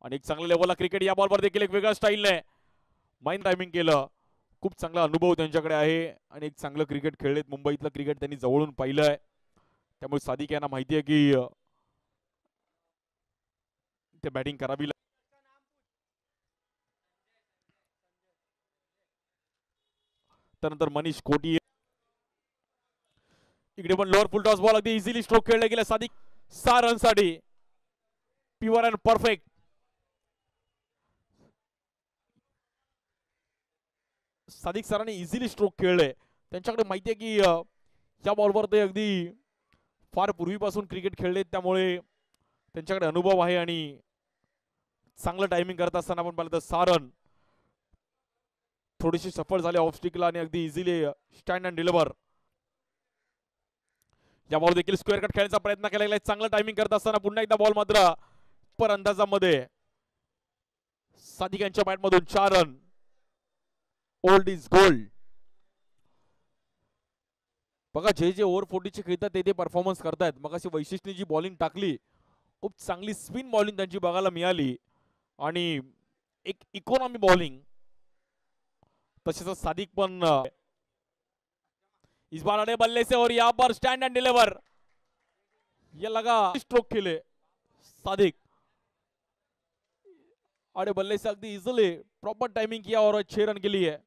आणि एक चांगल्या लेवलला क्रिकेट या बॉलवर देखील एक वेगळ्या स्टाईलने माइंड टायमिंग केलं. खूप चांगला अनुभव त्यांच्याकडे आहे आणि एक चांगलं क्रिकेट खेळलेत. मुंबईतलं क्रिकेट त्यांनी जवळून पाहिलंय, त्यामुळे सादिक यांना माहिती आहे की ते बॅटिंग करावी. त्यानंतर मनीष कोटी इकडे पण लोअर फुल टॉस बॉल अगदी इझिली स्ट्रोक खेळला गेला. सादिक 6 रनसाठी प्युअर अँड परफेक्ट. सादिक सरांनी इझिली स्ट्रोक खेळले. त्यांच्याकडे माहिती आहे की या बॉलवर ते अगदी फार पूर्वीपासून क्रिकेट खेळलेत, त्यामुळे त्यांच्याकडे अनुभव आहे आणि चांगलं टायमिंग करत असताना आपण पाहिलं तर 6 रन थोडीशी सफळ झाले ऑफ स्टिकला आणि अगदी इझिली स्टँड अँड डिलिव्हर. या बॉल देखील स्क्वेअर कट खेळण्याचा प्रयत्न केला गेला. चांगलं टायमिंग करत असताना पुन्हा एकदा बॉल मात्र पर अंदाजामध्ये सादिक यांच्या बॅटमधून 4 रन. Old is gold. बघा जे जे ओव्हर 40 खेळतात ते परफॉर्मन्स करतायत. मग अशी वैशिष्ट्य जी बॉलिंग टाकली, खूप चांगली स्पिन बॉलिंग त्यांची बघायला मिळाली आणि एक इकॉनॉमी बॉलिंग. तसेच सादिक पण इस बार अड़े बल्ले से और यहाँ पर स्टैंड एंड डिलीवर. ये लगा स्ट्रोक खेले सादिक. अड़े बल्ले से अगदी इजिली प्रॉपर टाइमिंग किया और 6 रन के लिए.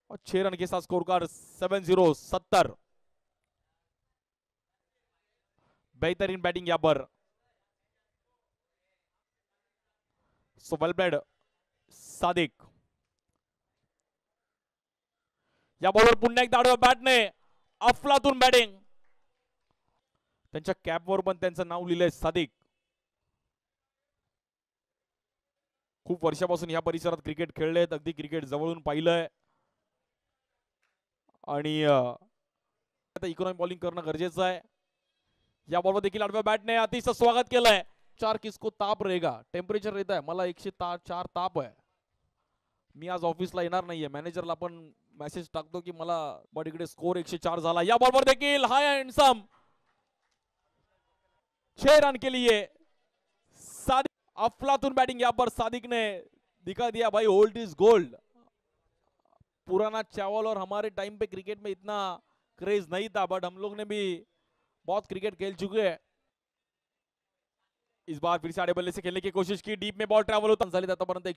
और 6 रन के साथ स्कोर कार्ड 7-0 70. बेहतरीन बैटिंग यहाँ पर. So well played Sadiq. या बॉलवर पुन्हा एकदा आडव्या बॅटने अफलातून बॅटिंग. त्यांच्या कॅपवर पण त्यांचं नाव लिहिलंय सादिक. खूप वर्षापासून या परिसरात क्रिकेट खेळलेत, अगदी क्रिकेट जवळून पाहिलंय आणि आता इकॉनॉमी बॉलिंग करणं गरजेचं आहे. या बॉलवर देखील आडव्या बॅटने अतिशय स्वागत केलंय. 4 किसको ताप रहेगा. टेम्परेचर रहता है, मला 104 ताप आहे. मी आज ऑफिसला येणार नाहीये. मॅनेजरला पण मेसेज टाकतो की मला बट इकडे स्कोर 104 झाला. या बॉलवर देखील हाय हँडसम 6 रन के लिए सादिक. अफलातून बैटिंग यहाँ पर सादिक ने दिखा दिया भाई, ओल्ड इज गोल्ड. पुराना चावल और हमारे टाइम पे क्रिकेट में इतना क्रेज नहीं था, बट हम लोग ने भी बहुत क्रिकेट खेल चुके हैं. इस बार फिर से आड़े बल्ले से खेलने की कोशिश की. डीप में बॉल ट्रैवल होता झाली. आतापर्यंत